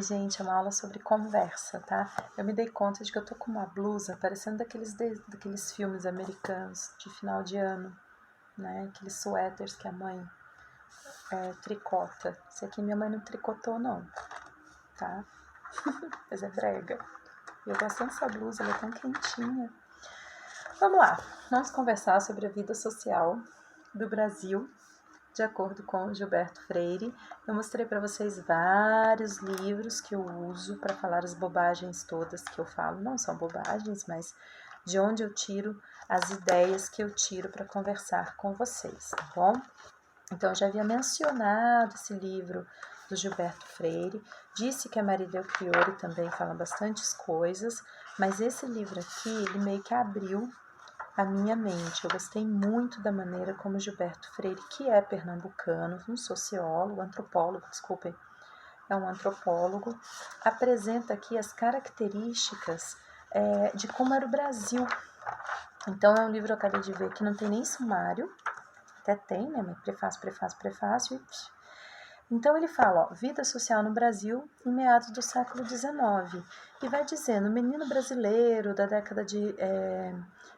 Gente, é uma aula sobre conversa, tá? Eu me dei conta de que eu tô com uma blusa parecendo daqueles filmes americanos de final de ano, né? Aqueles suéteres que a mãe tricota. Esse aqui minha mãe não tricotou, não, tá? Mas é brega. E eu gosto tanto dessa blusa, ela é tão quentinha. Vamos lá, vamos conversar sobre a vida social do Brasil, de acordo com Gilberto Freire. Eu mostrei para vocês vários livros que eu uso para falar as bobagens todas que eu falo. Não são bobagens, mas de onde eu tiro as ideias que eu tiro para conversar com vocês, tá bom? Então, eu já havia mencionado esse livro do Gilberto Freire, disse que a Maria Priori também fala bastantes coisas, mas esse livro aqui, ele meio que abriu a minha mente. Eu gostei muito da maneira como Gilberto Freire, que é pernambucano, um sociólogo, antropólogo, desculpem, é um antropólogo, apresenta aqui as características de como era o Brasil. Então, é um livro que eu acabei de ver que não tem nem sumário, até tem, né, mas prefácio. Então ele fala, ó, vida social no Brasil em meados do século XIX. E vai dizendo, o menino brasileiro da década de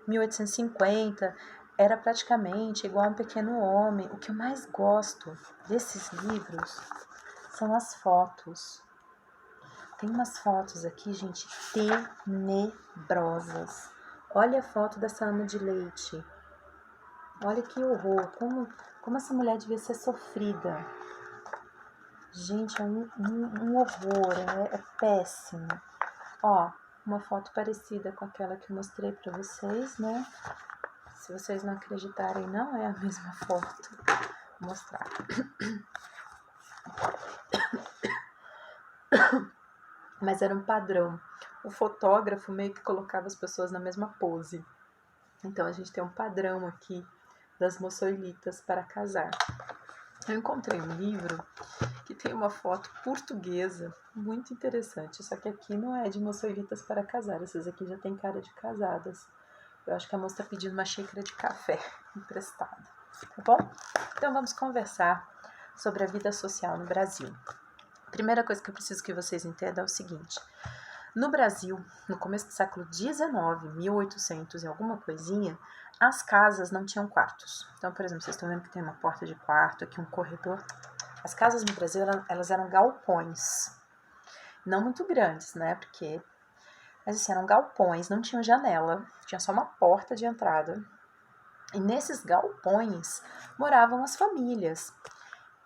1850 era praticamente igual a um pequeno homem. O que eu mais gosto desses livros são as fotos. Tem umas fotos aqui, gente, tenebrosas. Olha a foto dessa ama de leite. Olha que horror, como essa mulher devia ser sofrida. Gente, é um horror, é péssimo. Ó, uma foto parecida com aquela que eu mostrei pra vocês, né? Se vocês não acreditarem, não é a mesma foto. Vou mostrar. Mas era um padrão. O fotógrafo meio que colocava as pessoas na mesma pose. Então a gente tem um padrão aqui das moçoilitas para casar. Eu encontrei um livro que tem uma foto portuguesa muito interessante, só que aqui não é de moçoilitas para casar, essas aqui já tem cara de casadas. Eu acho que a moça está pedindo uma xícara de café emprestada, tá bom? Então vamos conversar sobre a vida social no Brasil. A primeira coisa que eu preciso que vocês entendam é o seguinte: no Brasil, no começo do século XIX, 1800 e alguma coisinha, as casas não tinham quartos. Então, por exemplo, vocês estão vendo que tem uma porta de quarto, aqui um corredor. As casas no Brasil, elas eram galpões. Não muito grandes, né? Mas assim, eram galpões, não tinham janela, tinha só uma porta de entrada. E nesses galpões moravam as famílias.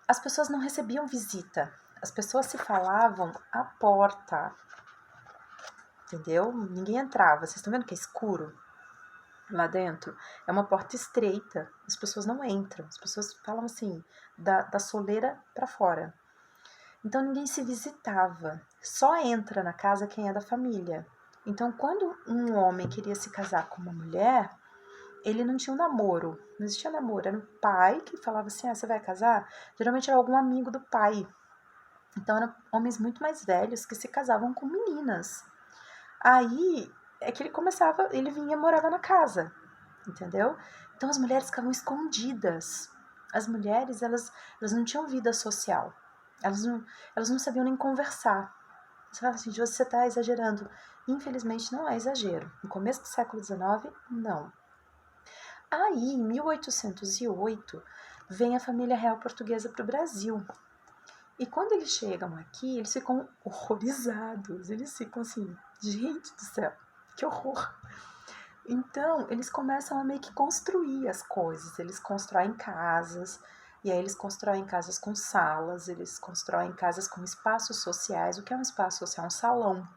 As pessoas não recebiam visita, as pessoas se falavam à porta. Entendeu? Ninguém entrava. Vocês estão vendo que é escuro lá dentro? É uma porta estreita. As pessoas não entram. As pessoas falam assim, da soleira para fora. Então ninguém se visitava. Só entra na casa quem é da família. Então quando um homem queria se casar com uma mulher, ele não tinha um namoro. Não existia namoro. Era o pai que falava assim, você vai casar? Geralmente era algum amigo do pai. Então eram homens muito mais velhos que se casavam com meninas. Aí é que ele vinha e morava na casa, entendeu? Então as mulheres ficavam escondidas. As mulheres, elas não tinham vida social. Elas não sabiam nem conversar. Você fala assim, você está exagerando. Infelizmente não é exagero. No começo do século XIX, não. Aí, em 1808, vem a família real portuguesa para o Brasil. E quando eles chegam aqui, eles ficam horrorizados. Eles ficam assim, gente do céu, que horror. Então, eles começam a meio que construir as coisas. Eles constroem casas, e aí eles constroem casas com salas, eles constroem casas com espaços sociais. O que é um espaço social? Um salão.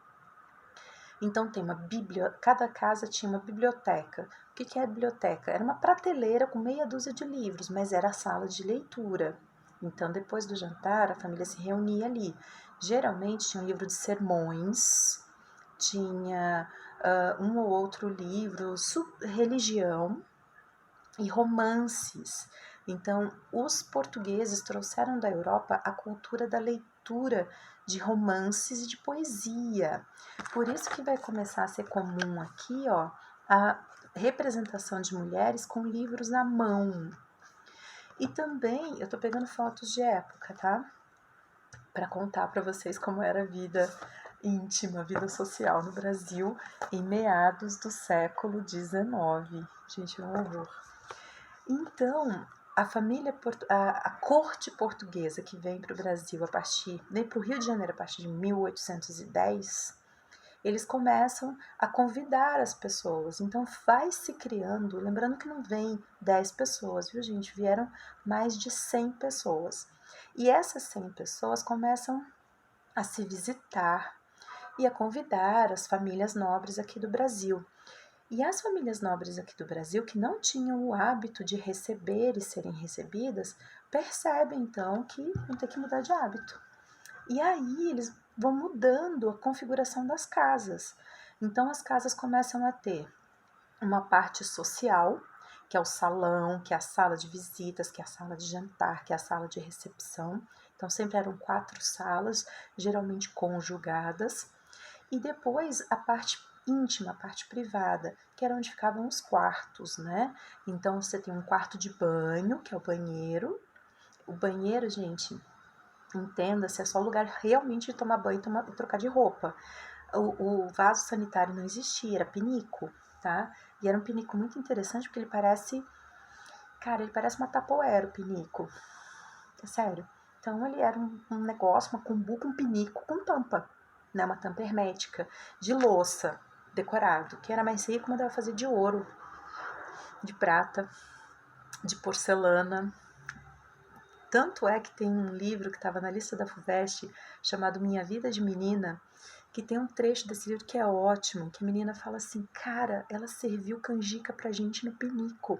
Então, tem uma biblioteca, cada casa tinha uma biblioteca. O que é biblioteca? Era uma prateleira com meia dúzia de livros, mas era a sala de leitura. Então, depois do jantar, a família se reunia ali. Geralmente tinha um livro de sermões, tinha um ou outro livro, religião e romances. Então, os portugueses trouxeram da Europa a cultura da leitura de romances e de poesia. Por isso que vai começar a ser comum aqui, ó, a representação de mulheres com livros à mão. E também, eu tô pegando fotos de época, tá? para contar para vocês como era a vida íntima, a vida social no Brasil em meados do século XIX. Gente, é um horror. Então, a corte portuguesa que vem para o Brasil vem para o Rio de Janeiro a partir de 1810, eles começam a convidar as pessoas. Então vai se criando, lembrando que não vem 10 pessoas, viu gente? Vieram mais de 100 pessoas. E essas 100 pessoas começam a se visitar e a convidar as famílias nobres aqui do Brasil. E as famílias nobres aqui do Brasil, que não tinham o hábito de receber e serem recebidas, percebem então que vão ter que mudar de hábito. E aí eles vão mudando a configuração das casas. Então as casas começam a ter uma parte social, que é o salão, que é a sala de visitas, que é a sala de jantar, que é a sala de recepção. Então sempre eram 4 salas, geralmente conjugadas. E depois a parte íntima, a parte privada, que era onde ficavam os quartos, né? Então você tem um quarto de banho, que é o banheiro. O banheiro, gente, entenda-se, é só o lugar realmente de tomar banho e trocar de roupa. O vaso sanitário não existia, era pinico, tá? E era um pinico muito interessante porque ele parece uma tapoera, o pinico. É sério. Então ele era um negócio, uma cumbuca, um pinico com tampa, né? Uma tampa hermética, de louça, decorado, que era mais rico, mandava fazer de ouro, de prata, de porcelana. Tanto é que tem um livro que estava na lista da FUVEST, chamado Minha Vida de Menina, que tem um trecho desse livro que é ótimo, que a menina fala assim, cara, ela serviu canjica pra gente no pinico.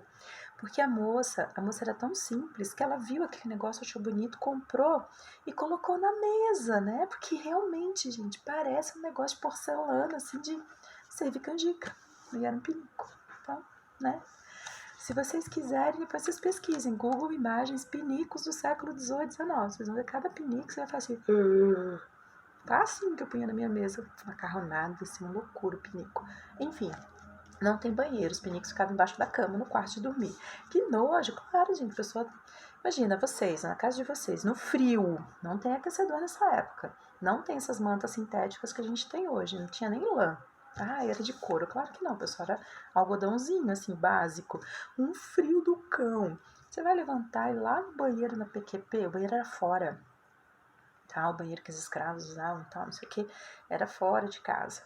Porque a moça era tão simples que ela viu aquele negócio, achou bonito, comprou e colocou na mesa, né? Porque realmente, gente, parece um negócio de porcelana, assim, de servir canjica. E era um pinico, então, né? Se vocês quiserem, depois vocês pesquisem. Google Imagens, pinicos do século XVIII, XIX. Vocês vão ver cada pinico, você vai falar assim... Tá assim que eu punha na minha mesa, macarronada, assim, uma loucura o pinico. Enfim, não tem banheiro, os pinicos ficavam embaixo da cama, no quarto de dormir. Que nojo, claro, gente, pessoa... Imagina, vocês, na casa de vocês, no frio, não tem aquecedor nessa época. Não tem essas mantas sintéticas que a gente tem hoje, não tinha nem lã. Ah, era de couro. Claro que não, pessoal, era algodãozinho, assim, básico. Um frio do cão. Você vai levantar e ir lá no banheiro na PQP, o banheiro era fora, tá? O banheiro que os escravos usavam, tal, não sei o que, era fora de casa.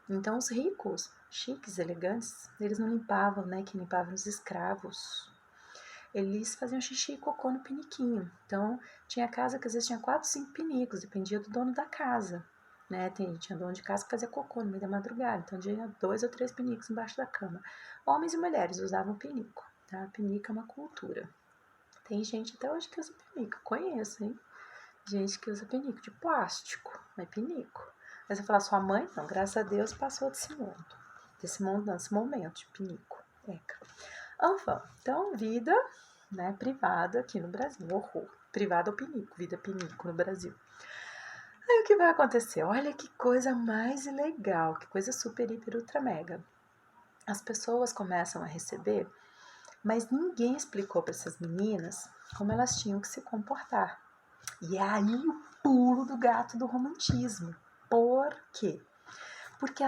Então os ricos, chiques, elegantes, eles não limpavam, né? Quem limpava eram os escravos. Eles faziam xixi e cocô no piniquinho. Então tinha casa que às vezes tinha 4, 5 pinicos, dependia do dono da casa. Né? Tinha dono de casa que fazia cocô no meio da madrugada, então tinha 2 ou 3 pinicos embaixo da cama. Homens e mulheres usavam pinico, tá? Pinico é uma cultura. Tem gente até hoje que usa pinico, conheço, hein? Gente que usa pinico de plástico, mas pinico. Aí você fala, sua mãe? Não, graças a Deus passou desse mundo. Desse mundo, não, desse momento de pinico. Eca. Então, vida, né, privada aqui no Brasil, horror. Privada ou pinico, vida pinico no Brasil. Aí o que vai acontecer? Olha que coisa mais legal, que coisa super, hiper, ultra, mega. As pessoas começam a receber, mas ninguém explicou para essas meninas como elas tinham que se comportar. E é aí o pulo do gato do romantismo. Por quê? Porque